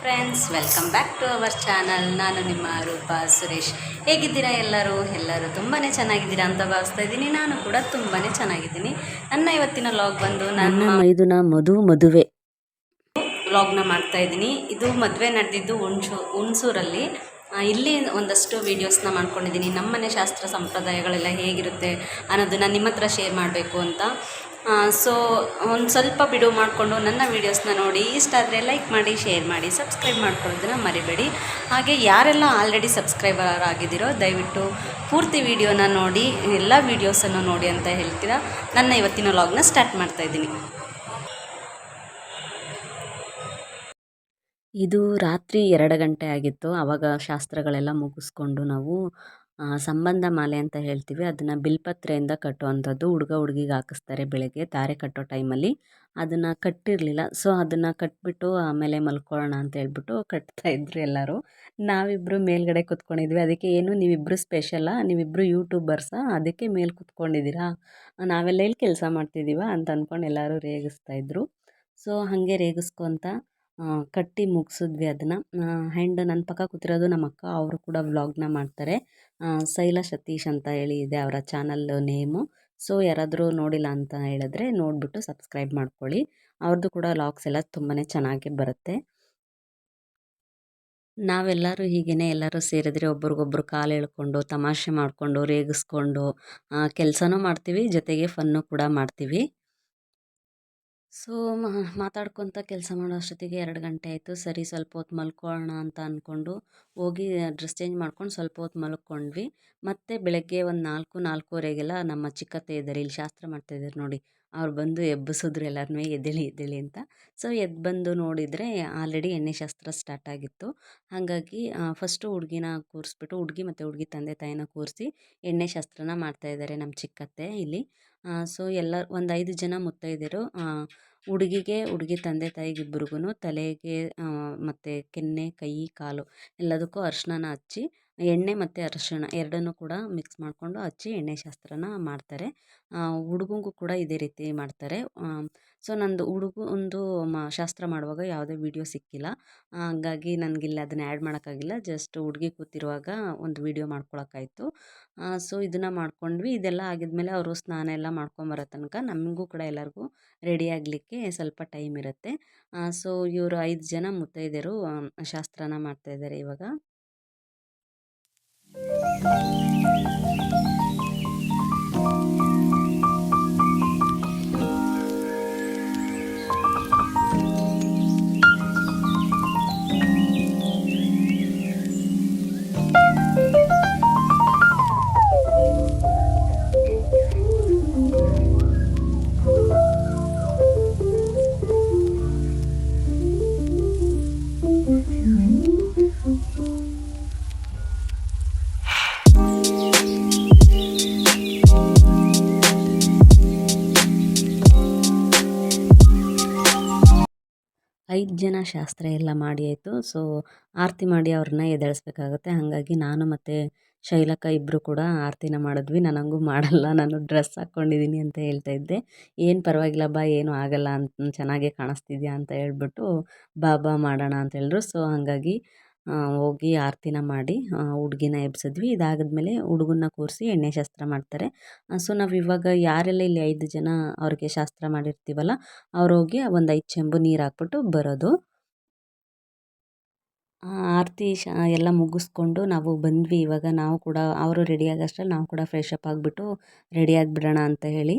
Friends, welcome back to our channel. ನಾನು ನಿಮ್ಮ ರೂಪಾ ಸುರೇಶ್. ಹೇಗಿದ್ದೀರಾ ಎಲ್ಲರೂ ತುಂಬಾ ಚೆನ್ನಾಗಿದ್ದೀರಾ ಅಂತ ಭಾವಿಸ್ತಾ ಇದ್ದೀನಿ. ನಾನು ಕೂಡ ತುಂಬಾ ಚೆನ್ನಾಗಿದ್ದೀನಿ. ನನ್ನ ಇವತ್ತಿನ ಲಾಗ್ ಬಂದು ನನ್ನ ಮೈದುನ ಮದುವೆ ವ್ಲಾಗ್ನ ಮಾಡ್ತಾ ಇದ್ದೀನಿ. ಇದು ಮದುವೆ ನಡೆದಿದ್ದು ಹುಣಸೂರಲ್ಲಿ. ಇಲ್ಲಿ ಒಂದಷ್ಟು ವೀಡಿಯೋಸ್ನ ಮಾಡ್ಕೊಂಡಿದ್ದೀನಿ. ನಮ್ಮನೆ ಶಾಸ್ತ್ರ ಸಂಪ್ರದಾಯಗಳೆಲ್ಲ ಹೇಗಿರುತ್ತೆ ಅನ್ನೋದನ್ನು ನಿಮ್ಮ ಹತ್ರ ಶೇರ್ ಮಾಡಬೇಕು ಅಂತ. ಸೊ ಒಂದು ಸ್ವಲ್ಪ ಬಿಡುವು ಮಾಡಿಕೊಂಡು ನನ್ನ ವೀಡಿಯೋಸ್ನ ನೋಡಿ. ಇಷ್ಟ ಆದರೆ ಲೈಕ್ ಮಾಡಿ, ಶೇರ್ ಮಾಡಿ, ಸಬ್ಸ್ಕ್ರೈಬ್ ಮಾಡ್ಕೊಳ್ಳೋದನ್ನು ಮರಿಬೇಡಿ. ಹಾಗೆ ಯಾರೆಲ್ಲ ಆಲ್ರೆಡಿ ಸಬ್ಸ್ಕ್ರೈಬರ್ ಆಗಿದ್ದೀರೋ ದಯವಿಟ್ಟು ಪೂರ್ತಿ ವೀಡಿಯೋನ ನೋಡಿ, ಎಲ್ಲ ವೀಡಿಯೋಸನ್ನು ನೋಡಿ ಅಂತ ಹೇಳ್ತೀರಾ. ನನ್ನ ಇವತ್ತಿನ ವ್ಲಾಗ್ನ ಸ್ಟಾರ್ಟ್ ಮಾಡ್ತಾಯಿದ್ದೀನಿ. ಇದು ರಾತ್ರಿ 2 ಗಂಟೆ ಆಗಿತ್ತು. ಆವಾಗ ಶಾಸ್ತ್ರಗಳೆಲ್ಲ ಮುಗಿಸ್ಕೊಂಡು ನಾವು ಸಂಬಂಧ ಮಾಲೆ ಅಂತ ಹೇಳ್ತೀವಿ, ಅದನ್ನು ಬಿಲ್ಪತ್ರೆಯಿಂದ ಕಟ್ಟುವಂಥದ್ದು. ಹುಡುಗ ಹುಡುಗಿಗೆ ಹಾಕಿಸ್ತಾರೆ ಬೆಳಗ್ಗೆ ತಾರೆ ಕಟ್ಟೋ ಟೈಮಲ್ಲಿ. ಅದನ್ನು ಕಟ್ಟಿರಲಿಲ್ಲ, ಸೊ ಅದನ್ನು ಕಟ್ಬಿಟ್ಟು ಆಮೇಲೆ ಮಲ್ಕೊಳ್ಳೋಣ ಅಂತ ಹೇಳ್ಬಿಟ್ಟು ಕಟ್ತಾಯಿದ್ರು ಎಲ್ಲರೂ. ನಾವಿಬ್ಬರು ಮೇಲ್ಗಡೆ ಕೂತ್ಕೊಂಡಿದ್ವಿ. ಅದಕ್ಕೆ ಏನು ನೀವಿಬ್ಬರು ಸ್ಪೆಷಲ್ಲಾ, ನೀವಿಬ್ಬರು ಯೂಟ್ಯೂಬರ್ಸಾ, ಅದಕ್ಕೆ ಮೇಲೆ ಕೂತ್ಕೊಂಡಿದ್ದೀರಾ, ನಾವೆಲ್ಲ ಇಲ್ಲಿ ಕೆಲಸ ಮಾಡ್ತಿದ್ದೀವ ಅಂತ ಅಂದ್ಕೊಂಡು ಎಲ್ಲರೂ ರೇಗಿಸ್ತಾಯಿದ್ರು. ಸೊ ಹಾಗೆ ರೇಗಿಸ್ಕೊತ ಕಟ್ಟಿ ಮುಗಿಸಿದ್ವಿ ಅದನ್ನು. ಆ್ಯಂಡ್ ನನ್ನ ಪಕ್ಕ ಕೂತಿರೋದು ನಮ್ಮ ಅಕ್ಕ, ಅವರು ಕೂಡ ವ್ಲಾಗ್ನ ಮಾಡ್ತಾರೆ. ಶೈಲ ಸತೀಶ್ ಅಂತ ಹೇಳಿ ಇದೆ ಅವರ ಚಾನಲ್ ನೇಮು. ಸೊ ಯಾರಾದರೂ ನೋಡಿಲ್ಲ ಅಂತ ಹೇಳಿದ್ರೆ ನೋಡಿಬಿಟ್ಟು ಸಬ್ಸ್ಕ್ರೈಬ್ ಮಾಡ್ಕೊಳ್ಳಿ. ಅವ್ರದ್ದು ಕೂಡ ವ್ಲಾಗ್ಸ್ ಎಲ್ಲ ತುಂಬಾ ಚೆನ್ನಾಗಿ ಬರುತ್ತೆ. ನಾವೆಲ್ಲರೂ ಹೀಗೇ ಎಲ್ಲರೂ ಸೇರಿದ್ರೆ ಒಬ್ರಿಗೊಬ್ರು ಕಾಲು ಎಳ್ಕೊಂಡು ತಮಾಷೆ ಮಾಡಿಕೊಂಡು ರೇಗಿಸ್ಕೊಂಡು ಕೆಲಸನೂ ಮಾಡ್ತೀವಿ, ಜೊತೆಗೆ ಫನ್ನು ಕೂಡ ಮಾಡ್ತೀವಿ. ಸೊ ಮಾತಾಡ್ಕೊತ ಕೆಲಸ ಮಾಡೋ ಅಷ್ಟೊತ್ತಿಗೆ 2 ಗಂಟೆ ಆಯಿತು. ಸರಿ ಸ್ವಲ್ಪ ಹೊತ್ತು ಮಲ್ಕೊಳ್ಳೋಣ ಅಂತ ಅಂದ್ಕೊಂಡು ಹೋಗಿ ಡ್ರೆಸ್ ಚೇಂಜ್ ಮಾಡ್ಕೊಂಡು ಸ್ವಲ್ಪ ಹೊತ್ತು ಮಲ್ಕೊಂಡ್ವಿ. ಮತ್ತು ಬೆಳಗ್ಗೆ ಒಂದು 4-4:15ಗೆಲ್ಲ ನಮ್ಮ ಚಿಕ್ಕತ್ತೆ ಇದ್ದಾರೆ, ಇಲ್ಲಿ ಶಾಸ್ತ್ರ ಮಾಡ್ತಾಯಿದ್ದಾರೆ ನೋಡಿ, ಅವ್ರು ಬಂದು ಎಬ್ಬಿಸಿದ್ರು ಎಲ್ಲರನ್ನೂ, ಎದ್ದೇಳಿ ಅಂತ. ಸೊ ಎದ್ದು ಬಂದು ನೋಡಿದರೆ ಆಲ್ರೆಡಿ ಎಣ್ಣೆ ಶಾಸ್ತ್ರ ಸ್ಟಾರ್ಟ್ ಆಗಿತ್ತು. ಹಾಗಾಗಿ ಫಸ್ಟು ಹುಡುಗಿನ ಕೂರಿಸ್ಬಿಟ್ಟು, ಹುಡುಗಿ ಮತ್ತು ಹುಡುಗಿ ತಂದೆ ತಾಯಿನ ಕೂರಿಸಿ ಎಣ್ಣೆ ಶಾಸ್ತ್ರನ ಮಾಡ್ತಾಯಿದ್ದಾರೆ ನಮ್ಮ ಚಿಕ್ಕತ್ತೆ ಇಲ್ಲಿ. ಸೊ ಎಲ್ಲ ಒಂದು 5 ಜನ ಮುತ್ತೈದೆಯರು. ಹುಡುಗಿಗೆ, ಹುಡುಗಿ ತಂದೆ ತಾಯಿಗಿಬ್ರಿಗೂ ತಲೆಗೆ ಮತ್ತು ಕೆನ್ನೆ, ಕೈ, ಕಾಲು ಎಲ್ಲದಕ್ಕೂ ಅರಿಶಿನ ಹಚ್ಚಿ, ಎಣ್ಣೆ ಮತ್ತು ಅರಿಶಿಣ ಎರಡನ್ನೂ ಕೂಡ ಮಿಕ್ಸ್ ಮಾಡಿಕೊಂಡು ಹಚ್ಚಿ ಎಣ್ಣೆ ಶಾಸ್ತ್ರನ ಮಾಡ್ತಾರೆ. ಹುಡುಗಂಗೂ ಕೂಡ ಇದೇ ರೀತಿ ಮಾಡ್ತಾರೆ. ಸೊ ನಂದು ಹುಡುಗಂದು ಶಾಸ್ತ್ರ ಮಾಡುವಾಗ ಯಾವುದೇ ವೀಡಿಯೋ ಸಿಕ್ಕಿಲ್ಲ, ಹಂಗಾಗಿ ನನಗಿಲ್ಲಿ ಅದನ್ನು ಆ್ಯಡ್ ಮಾಡೋಕ್ಕಾಗಿಲ್ಲ. ಜಸ್ಟ್ ಹುಡುಗಿ ಕೂತಿರುವಾಗ ಒಂದು ವೀಡಿಯೋ ಮಾಡ್ಕೊಳಕ್ಕಾಯಿತು. ಸೊ ಇದನ್ನು ಮಾಡ್ಕೊಂಡ್ವಿ. ಇದೆಲ್ಲ ಆಗಿದ್ಮೇಲೆ ಅವರು ಸ್ನಾನ ಎಲ್ಲ ಮಾಡ್ಕೊಂಬರೋ ತನಕ ನಮಗೂ ಕೂಡ ಎಲ್ಲರಿಗೂ ರೆಡಿ ಆಗಲಿಕ್ಕೆ ಸ್ವಲ್ಪ ಟೈಮ್ ಇರುತ್ತೆ. ಸೊ ಇವರು 5 ಜನ ಮುತ್ತೈದೆಯರು ಶಾಸ್ತ್ರನ ಮಾಡ್ತಾಯಿದ್ದಾರೆ ಇವಾಗ. ಐದು ಜನ ಶಾಸ್ತ್ರ ಎಲ್ಲ ಮಾಡಿ ಆಯಿತು. ಸೊ ಆರತಿ ಮಾಡಿ ಅವ್ರನ್ನ ಎದ್ದೇಳಿಸ್ಬೇಕಾಗುತ್ತೆ. ಹಾಗಾಗಿ ನಾನು ಮತ್ತು ಶೈಲಕ್ಕ ಇಬ್ಬರು ಕೂಡ ಆರತಿನ ಮಾಡಿದ್ವಿ. ನನಗೂ ಮಾಡಲ್ಲ, ನಾನು ಡ್ರೆಸ್ ಹಾಕ್ಕೊಂಡಿದ್ದೀನಿ ಅಂತ ಹೇಳ್ತಾ ಇದ್ದೆ. ಏನು ಪರವಾಗಿಲ್ಲ ಬಾ, ಏನೂ ಆಗಲ್ಲ ಅಂತ, ಚೆನ್ನಾಗೇ ಕಾಣಿಸ್ತಿದ್ಯಾ ಅಂತ ಹೇಳ್ಬಿಟ್ಟು ಬಾ ಮಾಡೋಣ ಅಂತ ಹೇಳಿದ್ರು. ಸೊ ಹಾಗಾಗಿ ಹೋಗಿ ಆರತಿನ ಮಾಡಿ ಹುಡುಗಿನ ಎಬ್ಸಿದ್ವಿ. ಇದಾಗಿದ್ಮೇಲೆ ಹುಡುಗನ್ನ ಕೂರಿಸಿ ಎಣ್ಣೆ ಶಾಸ್ತ್ರ ಮಾಡ್ತಾರೆ. ಸೊ ನಾವು ಇವಾಗ ಯಾರೆಲ್ಲ ಇಲ್ಲಿ 5 ಜನ ಅವ್ರಿಗೆ ಶಾಸ್ತ್ರ ಮಾಡಿರ್ತೀವಲ್ಲ, ಅವ್ರು ಹೋಗಿ ಒಂದು 5 ಚೆಂಬು ನೀರು ಹಾಕ್ಬಿಟ್ಟು ಬರೋದು. ಆರತಿ ಎಲ್ಲ ಮುಗಿಸ್ಕೊಂಡು ನಾವು ಬಂದ್ವಿ. ಇವಾಗ ನಾವು ಕೂಡ ಅವರು ರೆಡಿ ಆಗೋಷ್ಟ್ರಲ್ಲಿ ನಾವು ಕೂಡ ಫ್ರೆಶ್ ಅಪ್ ಆಗಿಬಿಟ್ಟು ರೆಡಿ ಆಗಿಬಿಡೋಣ ಅಂತ ಹೇಳಿ.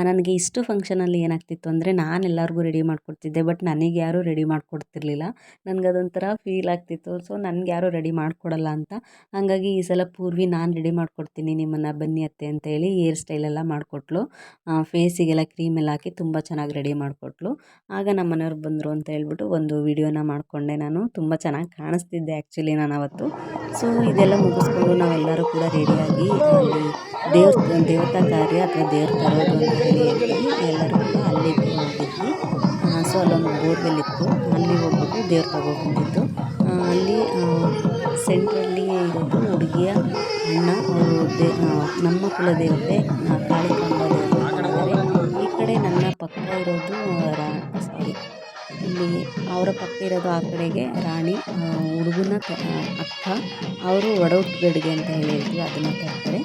ನನಗೆ ಇಷ್ಟು ಫಂಕ್ಷನಲ್ಲಿ ಏನಾಗ್ತಿತ್ತು ಅಂದರೆ, ನಾನು ಎಲ್ಲರಿಗೂ ರೆಡಿ ಮಾಡಿಕೊಡ್ತಿದ್ದೆ, ಬಟ್ ನನಗೆ ಯಾರೂ ರೆಡಿ ಮಾಡಿಕೊಡ್ತಿರ್ಲಿಲ್ಲ. ನನಗದೊಂಥರ ಫೀಲ್ ಆಗ್ತಿತ್ತು. ಸೊ ನನಗೆ ಯಾರೂ ರೆಡಿ ಮಾಡಿಕೊಡಲ್ಲ ಅಂತ. ಹಾಗಾಗಿ ಈ ಸಲ ಪೂರ್ವಿ ನಾನು ರೆಡಿ ಮಾಡಿಕೊಡ್ತೀನಿ ನಿಮ್ಮನ್ನು, ಬನ್ನಿ ಅತ್ತೆ ಅಂತ ಹೇಳಿ ಹೇರ್ ಸ್ಟೈಲೆಲ್ಲ ಮಾಡಿಕೊಟ್ಲು. ಫೇಸಿಗೆಲ್ಲ ಕ್ರೀಮೆಲ್ಲ ಹಾಕಿ ತುಂಬ ಚೆನ್ನಾಗಿ ರೆಡಿ ಮಾಡಿಕೊಟ್ಲು. ಆಗ ನಮ್ಮ ಮನೆಯವ್ರು ಬಂದರು ಅಂತ ಹೇಳ್ಬಿಟ್ಟು ಒಂದು ವಿಡಿಯೋನ ಮಾಡಿಕೊಂಡೆ ನಾನು. ತುಂಬ ಚೆನ್ನಾಗಿ ಕಾಣಿಸ್ತಿದ್ದೆ ಆ್ಯಕ್ಚುಲಿ ನಾನು ಅವತ್ತು. ಸೊ ಇದೆಲ್ಲ ಮುಗಿಸ್ಕೊಂಡು ನಾವೆಲ್ಲರೂ ಕೂಡ ರೆಡಿಯಾಗಿ ಅಲ್ಲಿ ದೇವತಾ ಕಾರ್ಯ ಅಥವಾ ದೇವ್ರ ತರೋದು ಅಂತ ಹೇಳಿ ಹೇಳ್ತೀವಿ, ಎಲ್ಲರೂ ಕೂಡ ಅಲ್ಲಿಗೆ ಹೋಗಿದ್ವಿ. ಸೊ ಅಲ್ಲೊಂದು ಬೋರ್ವೆಲ್ ಇತ್ತು, ಅಲ್ಲಿ ಹೋಗ್ಬಿಟ್ಟು ದೇವ್ರು ತಗೊಬಂದಿದ್ದು. ಅಲ್ಲಿ ಸೆಂಟ್ರಲ್ಲಿ ಇರೋದು ಹುಡುಗಿಯ ಅಣ್ಣ, ಅವರು ನಮ್ಮ ಕುಲದೇವತೆ ಕಾಳಿಕಾಂಬ ದೇವತೆ. ಈ ಕಡೆ ನನ್ನ ಪಕ್ಕ ಇರೋದು ಇಲ್ಲಿ ಅವರ ಪಕ್ಕ ಇರೋದು ಆ ಕಡೆಗೆ ರಾಣಿ, ಹುಡುಗನ ಅಕ್ಕ, ಅವರು ಒಡಹುಟ್ಟಿಗಡಿಗೆ ಅಂತ ಹೇಳ್ತೀವಿ, ಅದನ್ನು ತರ್ತಾರೆ.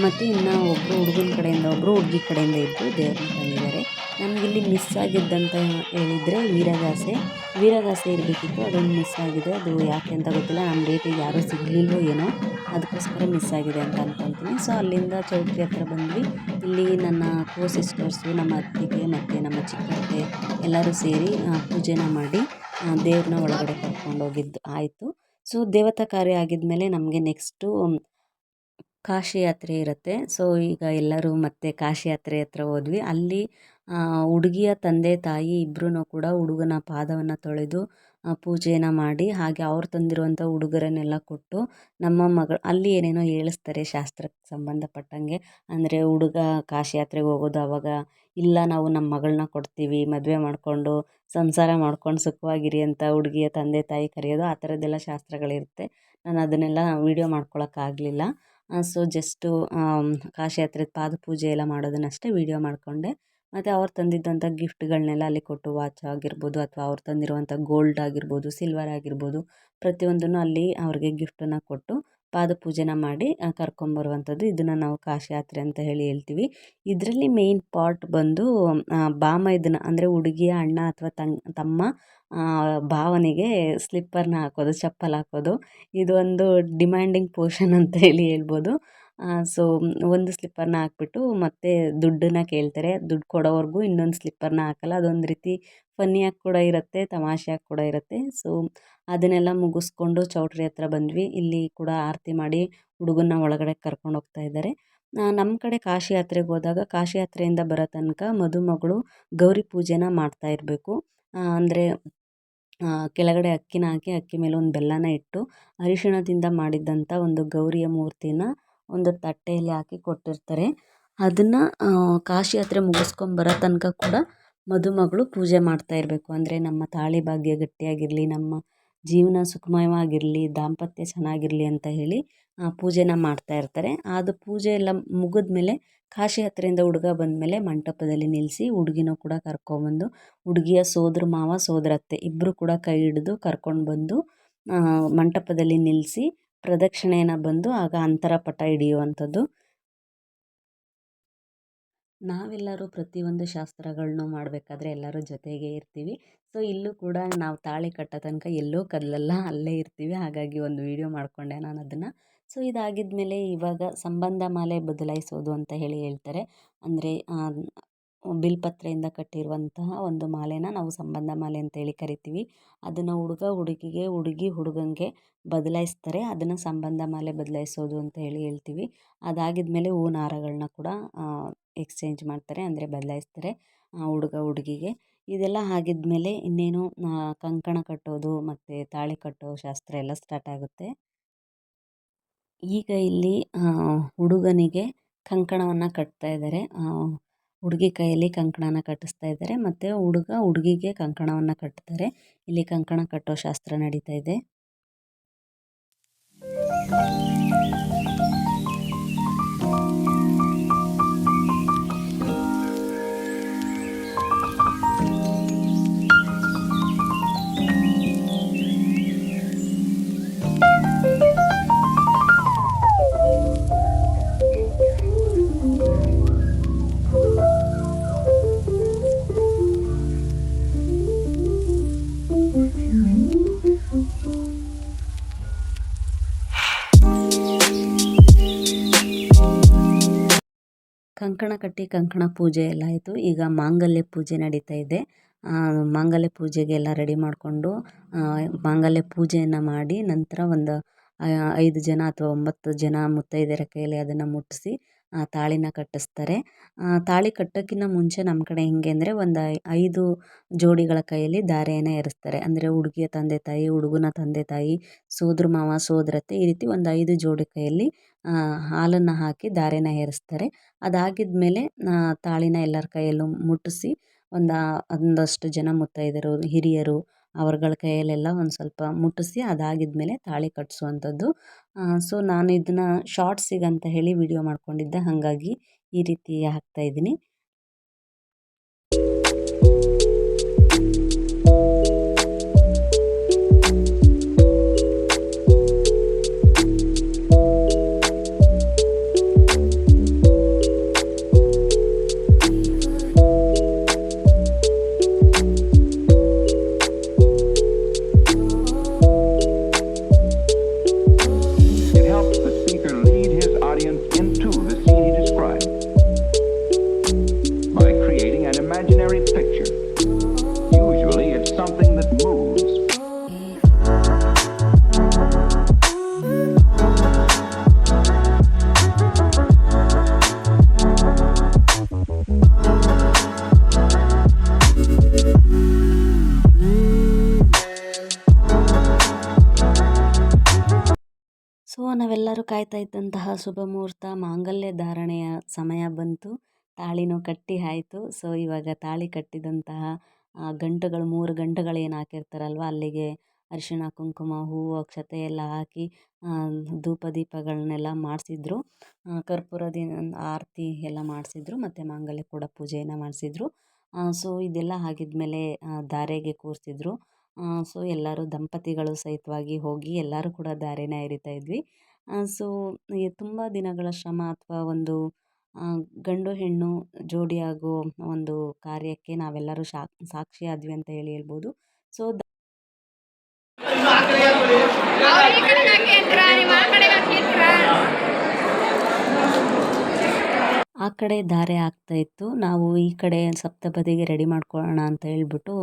ಮತ್ತು ಇನ್ನು ಒಬ್ಬರು ಹುಡುಗನ ಕಡೆಯಿಂದ, ಒಬ್ಬರು ಹುಡುಗಿ ಕಡೆಯಿಂದ ಇದ್ದು ದೇವ್ರನ್ನ ತಂದಿದ್ದಾರೆ. ನಮಗಿಲ್ಲಿ ಮಿಸ್ ಆಗಿದ್ದಂತ ಹೇಳಿದರೆ ವೀರಗಾಸೆ ಇರಬೇಕಿತ್ತು, ಅದೊಂದು ಮಿಸ್ ಆಗಿದೆ. ಅದು ಯಾಕೆ ಅಂತ ಗೊತ್ತಿಲ್ಲ, ನಮ್ಮ ಡೇಟಿಗೆ ಯಾರೂ ಸಿಗಲಿಲ್ವೋ ಏನೋ, ಅದಕ್ಕೋಸ್ಕರ ಮಿಸ್ ಆಗಿದೆ ಅಂತ ಅಂದ್ಕೊಳ್ತೀನಿ. ಸೊ ಅಲ್ಲಿಂದ ಚೌಟ್ರಿ ಹತ್ರ ಬಂದ್ವಿ. ಇಲ್ಲಿ ನನ್ನ ಸಿಸ್ಟರ್ಸು, ನಮ್ಮ ಅತ್ತಿಗೆ ಮತ್ತು ನಮ್ಮ ಚಿಕ್ಕತ್ತೆ ಎಲ್ಲರೂ ಸೇರಿ ಪೂಜೆನ ಮಾಡಿ ದೇವ್ರನ್ನ ಒಳಗಡೆ ಕರ್ಕೊಂಡೋಗಿದ್ದು ಆಯಿತು. ಸೊ ದೇವತಾ ಕಾರ್ಯ ಆಗಿದ್ಮೇಲೆ ನಮಗೆ ನೆಕ್ಸ್ಟು ಕಾಶಿ ಯಾತ್ರೆ ಇರುತ್ತೆ. ಸೊ ಈಗ ಎಲ್ಲರೂ ಮತ್ತೆ ಕಾಶಿ ಯಾತ್ರೆ ಹತ್ರ ಹೋದ್ವಿ. ಅಲ್ಲಿ ಹುಡುಗಿಯ ತಂದೆ ತಾಯಿ ಇಬ್ಬರೂ ಕೂಡ ಹುಡುಗನ ಪಾದವನ್ನು ತೊಳೆದು ಪೂಜೆನ ಮಾಡಿ, ಹಾಗೆ ಅವ್ರು ತಂದಿರುವಂಥ ಉಡುಗೊರೆನೆಲ್ಲ ಕೊಟ್ಟು, ನಮ್ಮ ಮಗಳು ಅಲ್ಲಿ ಏನೇನೋ ಹೇಳಿಸ್ತಾರೆ ಶಾಸ್ತ್ರಕ್ಕೆ ಸಂಬಂಧಪಟ್ಟಂಗೆ. ಅಂದರೆ ಹುಡುಗ ಕಾಶಿ ಯಾತ್ರೆಗೆ ಹೋಗೋದು, ಆವಾಗ ಇಲ್ಲ ನಾವು ನಮ್ಮ ಮಗಳನ್ನ ಕೊಡ್ತೀವಿ, ಮದುವೆ ಮಾಡಿಕೊಂಡು ಸಂಸಾರ ಮಾಡ್ಕೊಂಡು ಸುಖವಾಗಿರಿ ಅಂತ ಹುಡುಗಿಯ ತಂದೆ ತಾಯಿ ಕರೆಯೋದು, ಆ ಥರದ್ದೆಲ್ಲ ಶಾಸ್ತ್ರಗಳಿರುತ್ತೆ. ನಾನು ಅದನ್ನೆಲ್ಲ ವೀಡಿಯೋ ಮಾಡ್ಕೊಳಕ್ಕಾಗಲಿಲ್ಲ. ಸೊ ಜಸ್ಟು ಕಾಶಿ ಯಾತ್ರೆದು ಪಾದ ಪೂಜೆ ಎಲ್ಲ ಮಾಡೋದನ್ನಷ್ಟೇ ವೀಡಿಯೋ ಮಾಡಿಕೊಂಡೆ. ಮತ್ತು ಅವ್ರು ತಂದಿದ್ದಂಥ ಗಿಫ್ಟ್ಗಳನ್ನೆಲ್ಲ ಅಲ್ಲಿ ಕೊಟ್ಟು, ವಾಚ್ ಆಗಿರ್ಬೋದು ಅಥವಾ ಅವ್ರು ತಂದಿರುವಂಥ ಗೋಲ್ಡ್ ಆಗಿರ್ಬೋದು, ಸಿಲ್ವರ್ ಆಗಿರ್ಬೋದು, ಪ್ರತಿಯೊಂದನ್ನು ಅಲ್ಲಿ ಅವ್ರಿಗೆ ಗಿಫ್ಟನ್ನು ಕೊಟ್ಟು ಪಾದ ಪೂಜೆನ ಮಾಡಿ ಕರ್ಕೊಂಬರುವಂಥದ್ದು. ಇದನ್ನು ನಾವು ಕಾಶಿ ಯಾತ್ರೆ ಅಂತ ಹೇಳ್ತೀವಿ. ಇದರಲ್ಲಿ ಮೇಯ್ನ್ ಪಾರ್ಟ್ ಬಂದು ಬಾಮೈದನ ಅಂದರೆ ಹುಡುಗಿಯ ಅಣ್ಣ ಅಥವಾ ತಮ್ಮ ಭಾವನಿಗೆ ಸ್ಲಿಪ್ಪರ್ನ ಹಾಕೋದು, ಚಪ್ಪಲ್ ಹಾಕೋದು. ಇದು ಒಂದು ಡಿಮ್ಯಾಂಡಿಂಗ್ ಪೋರ್ಷನ್ ಅಂತ ಹೇಳ್ಬೋದು. ಸೊ ಒಂದು ಸ್ಲಿಪ್ಪರ್ನ ಹಾಕ್ಬಿಟ್ಟು ಮತ್ತೆ ದುಡ್ಡನ್ನ ಕೇಳ್ತಾರೆ. ದುಡ್ಡು ಕೊಡೋವರೆಗೂ ಇನ್ನೊಂದು ಸ್ಲಿಪ್ಪರ್ನ ಹಾಕಲ್ಲ. ಅದೊಂದು ರೀತಿ ಫನ್ನಿಯಾಗಿ ಕೂಡ ಇರುತ್ತೆ, ತಮಾಷೆಯಾಗಿ ಕೂಡ ಇರುತ್ತೆ. ಸೊ ಅದನ್ನೆಲ್ಲ ಮುಗಿಸ್ಕೊಂಡು ಚೌಟ್ರಿ ಹತ್ರ ಬಂದ್ವಿ. ಇಲ್ಲಿ ಕೂಡ ಆರತಿ ಮಾಡಿ ಹುಡುಗನ್ನ ಒಳಗಡೆ ಕರ್ಕೊಂಡು ಹೋಗ್ತಾ ಇದ್ದಾರೆ. ನಮ್ಮ ಕಡೆ ಕಾಶಿ ಯಾತ್ರೆಗೆ ಹೋದಾಗ ಕಾಶಿ ಯಾತ್ರೆಯಿಂದ ಬರೋ ತನಕ ಮದುಮಗಳು ಗೌರಿ ಪೂಜೆನ ಮಾಡ್ತಾ ಇರಬೇಕು. ಅಂದರೆ ಕೆಳಗಡೆ ಅಕ್ಕಿನ ಹಾಕಿ, ಅಕ್ಕಿ ಮೇಲೆ ಒಂದು ಬೆಲ್ಲನ ಇಟ್ಟು ಅರಿಶಿಣದಿಂದ ಮಾಡಿದ್ದಂಥ ಒಂದು ಗೌರಿಯ ಮೂರ್ತಿನ ಒಂದು ತಟ್ಟೆಯಲ್ಲಿ ಹಾಕಿ ಕೊಟ್ಟಿರ್ತಾರೆ. ಅದನ್ನು ಕಾಶಿ ಯಾತ್ರೆ ಮುಗಿಸ್ಕೊಂಬರೋ ತನಕ ಕೂಡ ಮದುಮಗಳು ಪೂಜೆ ಮಾಡ್ತಾ ಇರಬೇಕು. ಅಂದರೆ ನಮ್ಮ ತಾಳಿ ಭಾಗ್ಯ ಗಟ್ಟಿಯಾಗಿರಲಿ, ನಮ್ಮ ಜೀವನ ಸುಖಮಯವಾಗಿರಲಿ, ದಾಂಪತ್ಯ ಚೆನ್ನಾಗಿರಲಿ ಅಂತ ಹೇಳಿ ಪೂಜೆನ ಮಾಡ್ತಾ ಇರ್ತಾರೆ. ಅದು ಪೂಜೆ ಎಲ್ಲ ಮುಗಿದ್ಮೇಲೆ ಕಾಶಿ ಯಾತ್ರೆಯಿಂದ ಹುಡುಗ ಬಂದಮೇಲೆ ಮಂಟಪದಲ್ಲಿ ನಿಲ್ಲಿಸಿ ಹುಡುಗಿನೂ ಕೂಡ ಕರ್ಕೊಂಬಂದು, ಹುಡುಗಿಯ ಸೋದರ ಮಾವ ಸೋದರತ್ತೆ ಇಬ್ಬರು ಕೂಡ ಕೈ ಹಿಡಿದು ಕರ್ಕೊಂಡು ಬಂದು ಮಂಟಪದಲ್ಲಿ ನಿಲ್ಲಿಸಿ ಪ್ರದಕ್ಷಿಣೆನ ಬಂದು ಆಗ ಅಂತರ ಪಟ ಹಿಡಿಯುವಂಥದ್ದು. ನಾವೆಲ್ಲರೂ ಪ್ರತಿಯೊಂದು ಶಾಸ್ತ್ರಗಳನ್ನೂ ಮಾಡಬೇಕಾದ್ರೆ ಎಲ್ಲರೂ ಜೊತೆಗೆ ಇರ್ತೀವಿ. ಸೊ ಇಲ್ಲೂ ಕೂಡ ನಾವು ತಾಳಿ ಕಟ್ಟೋ ತನಕ ಎಲ್ಲೂ ಕದಲಲ್ಲ, ಅಲ್ಲೇ ಇರ್ತೀವಿ. ಹಾಗಾಗಿ ಒಂದು ವೀಡಿಯೋ ಮಾಡಿಕೊಂಡೆ ನಾನು ಅದನ್ನು. ಸೊ ಇದಾಗಿದ್ದ ಮೇಲೆ ಇವಾಗ ಸಂಬಂಧ ಮಾಲೆ ಬದಲಾಯಿಸೋದು ಅಂತ ಹೇಳ್ತಾರೆ. ಅಂದರೆ ಬಿಲ್ಪತ್ರೆಯಿಂದ ಕಟ್ಟಿರುವಂತಹ ಒಂದು ಮಾಲೆನ ನಾವು ಸಂಬಂಧ ಮಾಲೆ ಅಂತೇಳಿ ಕರಿತೀವಿ. ಅದನ್ನು ಹುಡುಗ ಹುಡುಗಿಗೆ, ಹುಡುಗಿ ಹುಡುಗಂಗೆ ಬದಲಾಯಿಸ್ತಾರೆ. ಅದನ್ನು ಸಂಬಂಧ ಮಾಲೆ ಬದಲಾಯಿಸೋದು ಅಂತ ಹೇಳ್ತೀವಿ. ಅದಾಗಿದ್ದ ಮೇಲೆ ಹೂವಿನ ಹಾರಗಳನ್ನ ಕೂಡ ಎಕ್ಸ್ಚೇಂಜ್ ಮಾಡ್ತಾರೆ, ಅಂದರೆ ಬದಲಾಯಿಸ್ತಾರೆ ಹುಡುಗ ಹುಡುಗಿಗೆ. ಇದೆಲ್ಲ ಆಗಿದ್ಮೇಲೆ ಇನ್ನೇನು ಕಂಕಣ ಕಟ್ಟೋದು ಮತ್ತು ತಾಳಿ ಕಟ್ಟೋ ಶಾಸ್ತ್ರ ಎಲ್ಲ ಸ್ಟಾರ್ಟ್ ಆಗುತ್ತೆ. ಈಗ ಇಲ್ಲಿ ಹುಡುಗನಿಗೆ ಕಂಕಣವನ್ನು ಕಟ್ತಾ ಇದ್ದಾರೆ. ಹುಡುಗಿ ಕೈಯಲ್ಲಿ ಕಂಕಣನ ಕಟ್ಟಿಸ್ತಾ ಇದ್ದಾರೆ ಮತ್ತು ಹುಡುಗ ಹುಡುಗಿಗೆ ಕಂಕಣವನ್ನು ಕಟ್ತಾರೆ. ಇಲ್ಲಿ ಕಂಕಣ ಕಟ್ಟೋ ಶಾಸ್ತ್ರ ನಡೀತಾ ಇದೆ. ಕಂಕಣ ಕಟ್ಟಿ ಕಂಕಣ ಪೂಜೆ ಎಲ್ಲ ಆಯಿತು. ಈಗ ಮಾಂಗಲ್ಯ ಪೂಜೆ ನಡೀತಾ ಇದೆ. ಮಾಂಗಲ್ಯ ಪೂಜೆಗೆ ಎಲ್ಲ ರೆಡಿ ಮಾಡಿಕೊಂಡು ಮಾಂಗಲ್ಯ ಪೂಜೆಯನ್ನು ಮಾಡಿ ನಂತರ ಒಂದು 5 ಜನ ಅಥವಾ 9 ಜನ ಮುತ್ತೈದೆಯರ ಕೈಯಲ್ಲಿ ಅದನ್ನು ಮುಟ್ಟಿಸಿ ತಾಳಿನ ಕಟ್ಟಿಸ್ತಾರೆ. ತಾಳಿ ಕಟ್ಟೋಕ್ಕಿಂತ ಮುಂಚೆ ನಮ್ಮ ಕಡೆ ಹೆಂಗೆ ಅಂದರೆ ಒಂದು 5 ಜೋಡಿಗಳ ಕೈಯಲ್ಲಿ ಧಾರೆಯನ್ನು ಎರಸ್ತಾರೆ. ಅಂದರೆ ಹುಡುಗಿಯ ತಂದೆ ತಾಯಿ, ಹುಡುಗನ ತಂದೆ ತಾಯಿ, ಸೋದರ ಮಾವ, ಸೋದರತ್ತೆ, ಈ ರೀತಿ ಒಂದು 5 ಜೋಡಿ ಕೈಯಲ್ಲಿ ಹಾಲನ್ನು ಹಾಕಿ ಧಾರೆನ ಏರಿಸ್ತಾರೆ. ಅದಾಗಿದ್ದ ಮೇಲೆ ತಾಳಿನ ಎಲ್ಲರ ಕೈಯಲ್ಲೂ ಮುಟ್ಟಿಸಿ ಒಂದಷ್ಟು ಜನ ಮುತ್ತೈದೆಯರು, ಹಿರಿಯರು ಅವರುಗಳ ಕೈಯಲ್ಲೆಲ್ಲ ಒಂದು ಸ್ವಲ್ಪ ಮುಟ್ಟಿಸಿ ಅದಾಗಿದ್ದ ಮೇಲೆ ತಾಳಿ ಕಟ್ಟಿಸುವಂಥದ್ದು. ಸೊ ನಾನು ಇದನ್ನು ಶಾರ್ಟ್ಸಿಗೆ ಅಂತ ಹೇಳಿ ವಿಡಿಯೋ ಮಾಡ್ಕೊಂಡಿದ್ದೆ, ಹಾಗಾಗಿ ಈ ರೀತಿ ಎಲ್ಲರೂ ಕಾಯ್ತಾ ಇದ್ದಂತಹ ಶುಭ ಮುಹೂರ್ತ ಮಾಂಗಲ್ಯ ಧಾರಣೆಯ ಸಮಯ ಬಂತು. ತಾಳಿನೂ ಕಟ್ಟಿ ಆಯಿತು. ಸೊ ಇವಾಗ ತಾಳಿ ಕಟ್ಟಿದಂತಹ ಗಂಟುಗಳು 3 ಗಂಟುಗಳು ಏನು ಹಾಕಿರ್ತಾರಲ್ವ ಅಲ್ಲಿಗೆ ಅರಿಶಿಣ ಕುಂಕುಮ ಹೂವು ಅಕ್ಷತೆ ಎಲ್ಲ ಹಾಕಿ ಧೂಪ ದೀಪಗಳನ್ನೆಲ್ಲ ಮಾಡಿಸಿದ್ರು. ಕರ್ಪೂರದಿ ಆರತಿ ಎಲ್ಲ ಮಾಡಿಸಿದ್ರು ಮತ್ತು ಮಾಂಗಲ್ಯ ಕೂಡ ಪೂಜೆಯನ್ನು ಮಾಡಿಸಿದ್ರು. ಸೊ ಇದೆಲ್ಲ ಆಗಿದ್ಮೇಲೆ ಧಾರೆಗೆ ಕೂರಿಸಿದ್ರು. ಸೊ ಎಲ್ಲರೂ ದಂಪತಿಗಳು ಸಹಿತವಾಗಿ ಹೋಗಿ ಎಲ್ಲರೂ ಕೂಡ ಧಾರೆನ ಎರಿತಾ ಇದ್ವಿ. ಸೊ ತುಂಬ ದಿನಗಳ ಶ್ರಮ ಅಥವಾ ಒಂದು ಗಂಡು ಹೆಣ್ಣು ಜೋಡಿಯಾಗೋ ಒಂದು ಕಾರ್ಯಕ್ಕೆ ನಾವೆಲ್ಲರೂ ಸಾಕ್ಷಿಯಾದ್ವಿ ಅಂತ ಹೇಳ್ಬೋದು. ಸೊ ಆ ಕಡೆ ಧಾರೆ ಆಗ್ತಾಯಿತ್ತು. ನಾವು ಈ ಕಡೆ ಸಪ್ತಪದಿಗೆ ರೆಡಿ ಮಾಡ್ಕೊಳ್ಳೋಣ ಅಂತ ಹೇಳ್ಬಿಟ್ಟು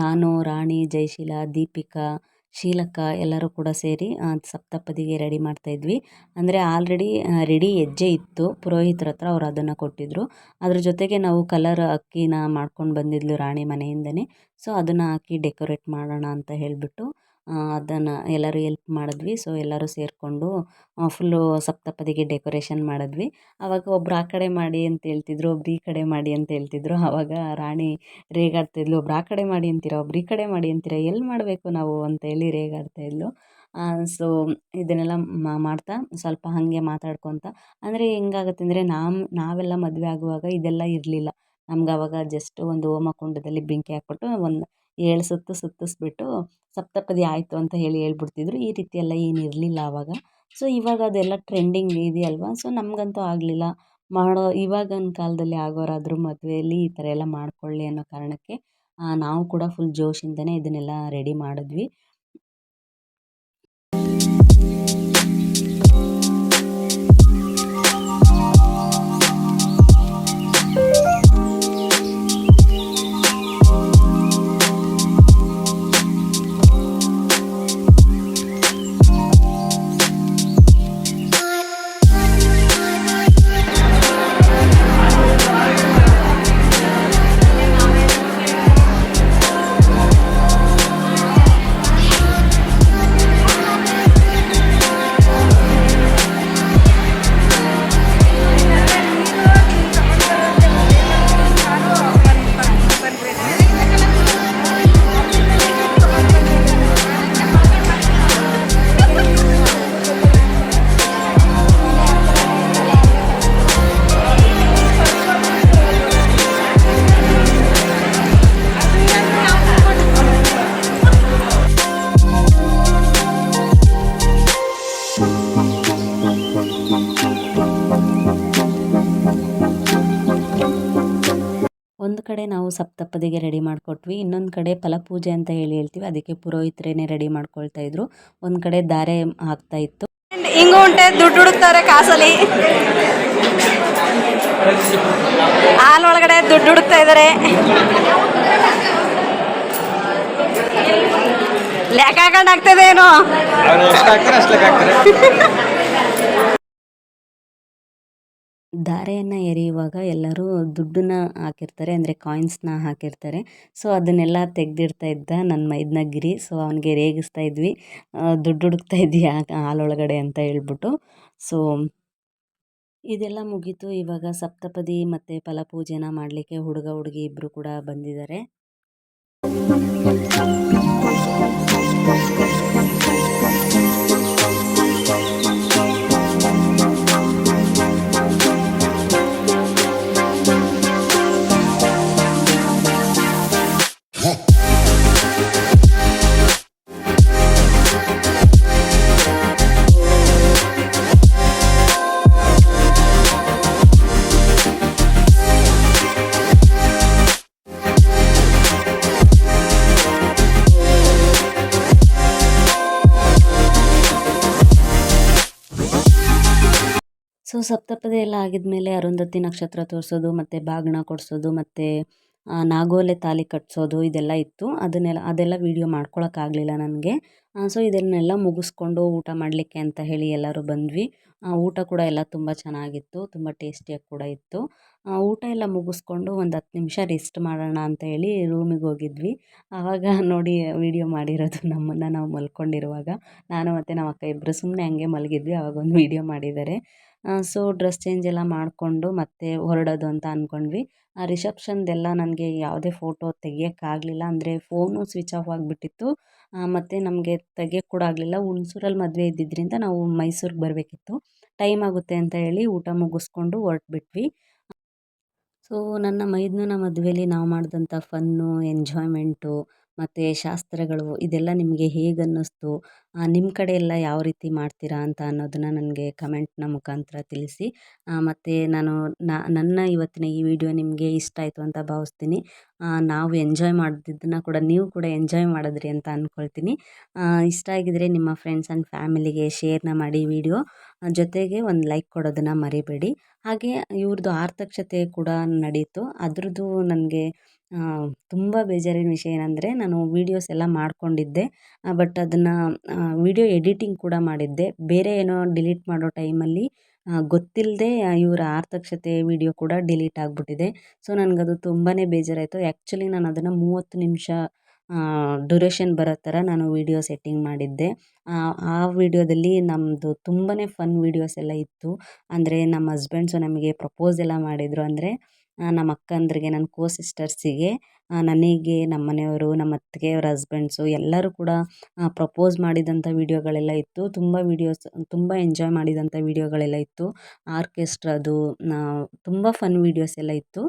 ನಾನು, ರಾಣಿ, ಜಯಶೀಲ, ದೀಪಿಕಾ, ಶೀಲಕ್ಕ ಎಲ್ಲರೂ ಕೂಡ ಸೇರಿ ಸಪ್ತಪದಿಗೆ ರೆಡಿ ಮಾಡ್ತಾಯಿದ್ವಿ. ಅಂದರೆ ಆಲ್ರೆಡಿ ರೆಡಿ ಹೆಜ್ಜೆ ಇತ್ತು ಪುರೋಹಿತರ ಹತ್ರ, ಅವ್ರು ಅದನ್ನು ಕೊಟ್ಟಿದ್ದರು. ಅದ್ರ ಜೊತೆಗೆ ನಾವು ಕಲರ್ ಅಕ್ಕಿನ ಮಾಡ್ಕೊಂಡು ಬಂದಿದ್ಲು ರಾಣಿ ಮನೆಯಿಂದನೇ. ಸೊ ಅದನ್ನು ಹಾಕಿ ಡೆಕೋರೇಟ್ ಮಾಡೋಣ ಅಂತ ಹೇಳಿಬಿಟ್ಟು ಅದನ್ನು ಎಲ್ಲರೂ ಎಲ್ಪ್ ಮಾಡಿದ್ವಿ. ಸೊ ಎಲ್ಲರೂ ಸೇರಿಕೊಂಡು ಫುಲ್ಲು ಸಪ್ತಪದಿಗೆ ಡೆಕೋರೇಷನ್ ಮಾಡಿದ್ವಿ. ಆವಾಗ ಒಬ್ರು ಆ ಕಡೆ ಮಾಡಿ ಅಂತ ಹೇಳ್ತಿದ್ರು, ಒಬ್ರು ಈ ಕಡೆ ಮಾಡಿ ಅಂತ ಹೇಳ್ತಿದ್ರು. ಆವಾಗ ರಾಣಿ ರೇಗಾಡ್ತಾಯಿದ್ಲು, ಒಬ್ರು ಆ ಕಡೆ ಮಾಡಿ ಅಂತೀರ, ಒಬ್ರು ಈ ಕಡೆ ಮಾಡಿ ಅಂತೀರ, ಎಲ್ಲಿ ಮಾಡಬೇಕು ನಾವು ಅಂತೇಳಿ ರೇಗಾಡ್ತಾಯಿದ್ಲು. ಸೊ ಇದನ್ನೆಲ್ಲ ಮಾಡ್ತಾ ಸ್ವಲ್ಪ ಹಾಗೆ ಮಾತಾಡ್ಕೊತ, ಅಂದರೆ ಹೆಂಗಾಗುತ್ತೆ ಅಂದರೆ ನಾವೆಲ್ಲ ಮದುವೆ ಆಗುವಾಗ ಇದೆಲ್ಲ ಇರಲಿಲ್ಲ. ನಮ್ಗೆ ಆವಾಗ ಜಸ್ಟ್ ಒಂದು ಹೋಮಕುಂಡದಲ್ಲಿ ಬೆಂಕಿ ಹಾಕ್ಬಿಟ್ಟು ಒಂದು 7 ಸುತ್ತು ಸುತ್ತಿಸ್ಬಿಟ್ಟು ಸಪ್ತಪದಿ ಆಯಿತು ಅಂತ ಹೇಳ್ಬಿಡ್ತಿದ್ರು. ಈ ರೀತಿ ಎಲ್ಲ ಏನು ಇರಲಿಲ್ಲ ಆವಾಗ. ಸೊ ಇವಾಗ ಅದೆಲ್ಲ ಟ್ರೆಂಡಿಂಗ್ ಇದೆಯಲ್ವ. ಸೊ ನಮಗಂತೂ ಆಗಲಿಲ್ಲ ಇವಾಗಿನ ಕಾಲದಲ್ಲಿ ಆಗೋರಾದರೂ ಮದುವೆಯಲ್ಲಿ ಈ ಥರ ಎಲ್ಲ ಮಾಡ್ಕೊಳ್ಳಿ ಅನ್ನೋ ಕಾರಣಕ್ಕೆ ನಾವು ಕೂಡ ಫುಲ್ ಜೋಶಿಂದನೇ ಇದನ್ನೆಲ್ಲ ರೆಡಿ ಮಾಡಿದ್ವಿ. ಒಂದು ಕಡೆ ನಾವು ಸಪ್ತಪದಿಗೆ ರೆಡಿ ಮಾಡಿಕೊಟ್ವಿ, ಇನ್ನೊಂದು ಕಡೆ ಫಲಪೂಜೆ ಅಂತ ಹೇಳ್ತೀವಿ, ಅದಕ್ಕೆ ಪುರೋಹಿತರೇನೆ ರೆಡಿ ಮಾಡ್ಕೊಳ್ತಾ ಇದ್ರು. ಒಂದು ಕಡೆ ಧಾರೆ ಆಗ್ತಾ ಇತ್ತು. ಹಿಂಗೂ ಉಂಟೆ ದುಡ್ಡು ಹುಡುಕ್ತಾರೆ ಕಾಸಲ್ಲಿ, ಹಾಲ್ ಒಳಗಡೆ ದುಡ್ಡು ಹುಡುಕ್ತಾ ಇದ್ದಾರೆ. ಲೆಕ್ಕ ಹಾಕೊಂಡು ಆಗ್ತದೆ ಏನೋ. ಧಾರೆಯನ್ನು ಎರೆಯುವಾಗ ಎಲ್ಲರೂ ದುಡ್ಡನ್ನ ಹಾಕಿರ್ತಾರೆ, ಅಂದರೆ ಕಾಯಿನ್ಸ್ನ ಹಾಕಿರ್ತಾರೆ. ಸೊ ಅದನ್ನೆಲ್ಲ ತೆಗೆದಿಡ್ತಾ ಇದ್ದ ನನ್ನ ಮೈದ್ನ ಗಿರಿ. ಸೊ ಅವನಿಗೆ ರೇಗಿಸ್ತಾ ಇದ್ವಿ, ದುಡ್ಡು ಹುಡುಕ್ತಾ ಇದ್ದೀಯಾ ಹಾಲೊಳಗಡೆ ಅಂತ ಹೇಳ್ಬಿಟ್ಟು. ಸೊ ಇದೆಲ್ಲ ಮುಗೀತು. ಇವಾಗ ಸಪ್ತಪದಿ ಮತ್ತು ಫಲಪೂಜೆನ ಮಾಡಲಿಕ್ಕೆ ಹುಡುಗ ಹುಡುಗಿ ಇಬ್ಬರು ಕೂಡ ಬಂದಿದ್ದಾರೆ. ಸೊ ಸಪ್ತಪದಿ ಎಲ್ಲ ಆಗಿದ್ಮೇಲೆ ಅರುಂಧತಿ ನಕ್ಷತ್ರ ತೋರಿಸೋದು ಮತ್ತು ಬಾಗಿನ ಕೊಡಿಸೋದು ಮತ್ತು ನಾಗೋಲೆ ತಾಲಿ ಕಟ್ಸೋದು ಇದೆಲ್ಲ ಇತ್ತು. ಅದೆಲ್ಲ ವೀಡಿಯೋ ಮಾಡ್ಕೊಳಕ್ಕಾಗಲಿಲ್ಲ ನನಗೆ. ಸೊ ಇದನ್ನೆಲ್ಲ ಮುಗಿಸ್ಕೊಂಡು ಊಟ ಮಾಡಲಿಕ್ಕೆ ಅಂತ ಹೇಳಿ ಎಲ್ಲರೂ ಬಂದ್ವಿ. ಊಟ ಕೂಡ ಎಲ್ಲ ತುಂಬ ಚೆನ್ನಾಗಿತ್ತು, ತುಂಬ ಟೇಸ್ಟಿಯಾಗಿ ಕೂಡ ಇತ್ತು. ಊಟ ಎಲ್ಲ ಮುಗಿಸ್ಕೊಂಡು ಒಂದು 10 ನಿಮಿಷ ರೆಸ್ಟ್ ಮಾಡೋಣ ಅಂತ ಹೇಳಿ ರೂಮಿಗೆ ಹೋಗಿದ್ವಿ. ಆವಾಗ ನೋಡಿ ವೀಡಿಯೋ ಮಾಡಿರೋದು ನಮ್ಮನ್ನು ನಾವು ಮಲ್ಕೊಂಡಿರುವಾಗ. ನಾನು ಮತ್ತು ನಮ್ಮ ಅಕ್ಕ ಇಬ್ಬರು ಸುಮ್ಮನೆ ಹಂಗೆ ಮಲಗಿದ್ವಿ. ಆವಾಗೊಂದು ವೀಡಿಯೋ ಮಾಡಿದ್ದಾರೆ. ಸೊ ಡ್ರೆಸ್ ಚೇಂಜ್ ಎಲ್ಲ ಮಾಡಿಕೊಂಡು ಮತ್ತೆ ಹೊರಡೋದು ಅಂತ ಅಂದ್ಕೊಂಡ್ವಿ. ಆ ರಿಸೆಪ್ಷನ್ದೆಲ್ಲ ನನಗೆ ಯಾವುದೇ ಫೋಟೋ ತೆಗಿಯೋಕ್ಕಾಗಲಿಲ್ಲ. ಅಂದರೆ ಫೋನು ಸ್ವಿಚ್ ಆಫ್ ಆಗಿಬಿಟ್ಟಿತ್ತು. ಮತ್ತು ನಮಗೆ ತೆಗಿಯೋಕ್ಕೆ ಕೂಡ ಆಗಲಿಲ್ಲ. ಹುಣಸೂರಲ್ಲಿ ಮದುವೆ ಇದ್ದಿದ್ದರಿಂದ ನಾವು ಮೈಸೂರಿಗೆ ಬರಬೇಕಿತ್ತು. ಟೈಮ್ ಆಗುತ್ತೆ ಅಂತ ಹೇಳಿ ಊಟ ಮುಗಿಸ್ಕೊಂಡು ಹೊರಟ್ಬಿಟ್ವಿ. ಸೊ ನನ್ನ ಮೈದುನನ ಮದುವೆಯಲ್ಲಿ ನಾವು ಮಾಡಿದಂಥ ಫನ್ನು, ಎಂಜಾಯ್ಮೆಂಟು ಮತ್ತು ಶಾಸ್ತ್ರಗಳು ಇದೆಲ್ಲ ನಿಮಗೆ ಹೇಗೆ ಅನ್ನಿಸ್ತು? ನಿಮ್ಮ ಕಡೆ ಎಲ್ಲ ಯಾವ ರೀತಿ ಮಾಡ್ತೀರಾ ಅಂತ ಅನ್ನೋದನ್ನು ನನಗೆ ಕಮೆಂಟ್ನ ಮುಖಾಂತರ ತಿಳಿಸಿ. ಮತ್ತು ನನ್ನ ಇವತ್ತಿನ ಈ ವಿಡಿಯೋ ನಿಮಗೆ ಇಷ್ಟ ಆಯಿತು ಅಂತ ಭಾವಿಸ್ತೀನಿ. ನಾವು ಎಂಜಾಯ್ ಮಾಡಿದ್ದನ್ನು ಕೂಡ ನೀವು ಕೂಡ ಎಂಜಾಯ್ ಮಾಡಿದ್ರಿ ಅಂತ ಅಂದ್ಕೊಳ್ತೀನಿ. ಇಷ್ಟ ಆಗಿದರೆ ನಿಮ್ಮ ಫ್ರೆಂಡ್ಸ್ ಆ್ಯಂಡ್ ಫ್ಯಾಮಿಲಿಗೆ ಶೇರ್ನ ಮಾಡಿ ವಿಡಿಯೋ. ಜೊತೆಗೆ ಒಂದು ಲೈಕ್ ಕೊಡೋದನ್ನು ಮರಿಬೇಡಿ. ಹಾಗೆ ಇವ್ರದ್ದು ಆರ್ತಕ್ಷತೆ ಕೂಡ ನಡೀತು. ಅದ್ರದ್ದು ನನಗೆ ತುಂಬ ಬೇಜಾರಿನ ವಿಷಯ ಏನಂದರೆ, ನಾನು ವೀಡಿಯೋಸ್ ಎಲ್ಲ ಮಾಡ್ಕೊಂಡಿದ್ದೆ. ಬಟ್ ಅದನ್ನು ವೀಡಿಯೋ ಎಡಿಟಿಂಗ್ ಕೂಡ ಮಾಡಿದ್ದೆ. ಬೇರೆ ಏನೋ ಡಿಲೀಟ್ ಮಾಡೋ ಟೈಮಲ್ಲಿ ಗೊತ್ತಿಲ್ಲದೆ ಇವರ ಆರ್ತಕ್ಷತೆ ವೀಡಿಯೋ ಕೂಡ ಡಿಲೀಟ್ ಆಗಿಬಿಟ್ಟಿದೆ. ಸೊ ನನಗದು ತುಂಬಾ ಬೇಜಾರಾಯಿತು. ಆ್ಯಕ್ಚುಲಿ ನಾನು ಅದನ್ನು 30 ನಿಮಿಷ ಡ್ಯೂರೇಷನ್ ಬರೋ ಥರ ನಾನು ವೀಡಿಯೋ ಸೆಟ್ಟಿಂಗ್ ಮಾಡಿದ್ದೆ. ಆ ವಿಡಿಯೋದಲ್ಲಿ ನಮ್ಮದು ತುಂಬಾ ಫನ್ ವೀಡಿಯೋಸ್ ಎಲ್ಲ ಇತ್ತು. ಅಂದರೆ ನಮ್ಮ ಹಸ್ಬೆಂಡ್ಸು ನಮಗೆ ಪ್ರಪೋಸ್ ಎಲ್ಲ ಮಾಡಿದರು. ಅಂದರೆ ನಮ್ಮ ಅಕ್ಕಂದ್ರಿಗೆ, ನನ್ನ ಸಿಸ್ಟರ್ಸಿಗೆ, ನನಗೆ, ನಮ್ಮ ಮನೆಯವರು, ನಮ್ಮ ಅತ್ತಿಗೆಯವ್ರ ಹಸ್ಬೆಂಡ್ಸು ಎಲ್ಲರೂ ಕೂಡ ಪ್ರಪೋಸ್ ಮಾಡಿದಂಥ ವೀಡಿಯೋಗಳೆಲ್ಲ ಇತ್ತು. ತುಂಬ ಎಂಜಾಯ್ ಮಾಡಿದಂಥ ವೀಡಿಯೋಗಳೆಲ್ಲ ಇತ್ತು. ಆರ್ಕೆಸ್ಟ್ರಾದು ತುಂಬ ಫನ್ ವೀಡಿಯೋಸ್ ಎಲ್ಲ ಇತ್ತು.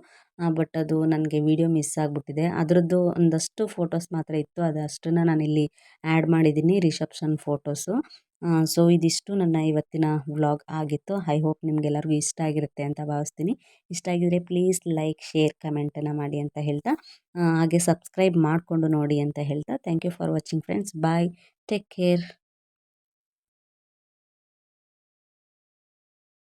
ಬಟ್ ಅದು ನನಗೆ ವೀಡಿಯೋ ಮಿಸ್ ಆಗಿಬಿಟ್ಟಿದೆ. ಅದರದ್ದು ಒಂದಷ್ಟು ಫೋಟೋಸ್ ಮಾತ್ರ ಇತ್ತು. ಅದಷ್ಟನ್ನು ನಾನಿಲ್ಲಿ ಆ್ಯಡ್ ಮಾಡಿದ್ದೀನಿ, ರಿಸೆಪ್ಷನ್ ಫೋಟೋಸು. ಸೊ ಇದಿಷ್ಟು ನನ್ನ ಇವತ್ತಿನ ವ್ಲಾಗ್ ಆಗಿತ್ತು. ಐ ಹೋಪ್ ನಿಮಗೆಲ್ಲರಿಗೂ ಇಷ್ಟ ಆಗಿರುತ್ತೆ ಅಂತ ಭಾವಿಸ್ತೀನಿ. ಇಷ್ಟ ಆಗಿದರೆ ಪ್ಲೀಸ್ ಲೈಕ್, ಶೇರ್, ಕಮೆಂಟನ್ನು ಮಾಡಿ ಅಂತ ಹೇಳ್ತಾ, ಹಾಗೆ ಸಬ್ಸ್ಕ್ರೈಬ್ ಮಾಡಿಕೊಂಡು ನೋಡಿ ಅಂತ ಹೇಳ್ತಾ, thank you for watching friends. Bye, take care.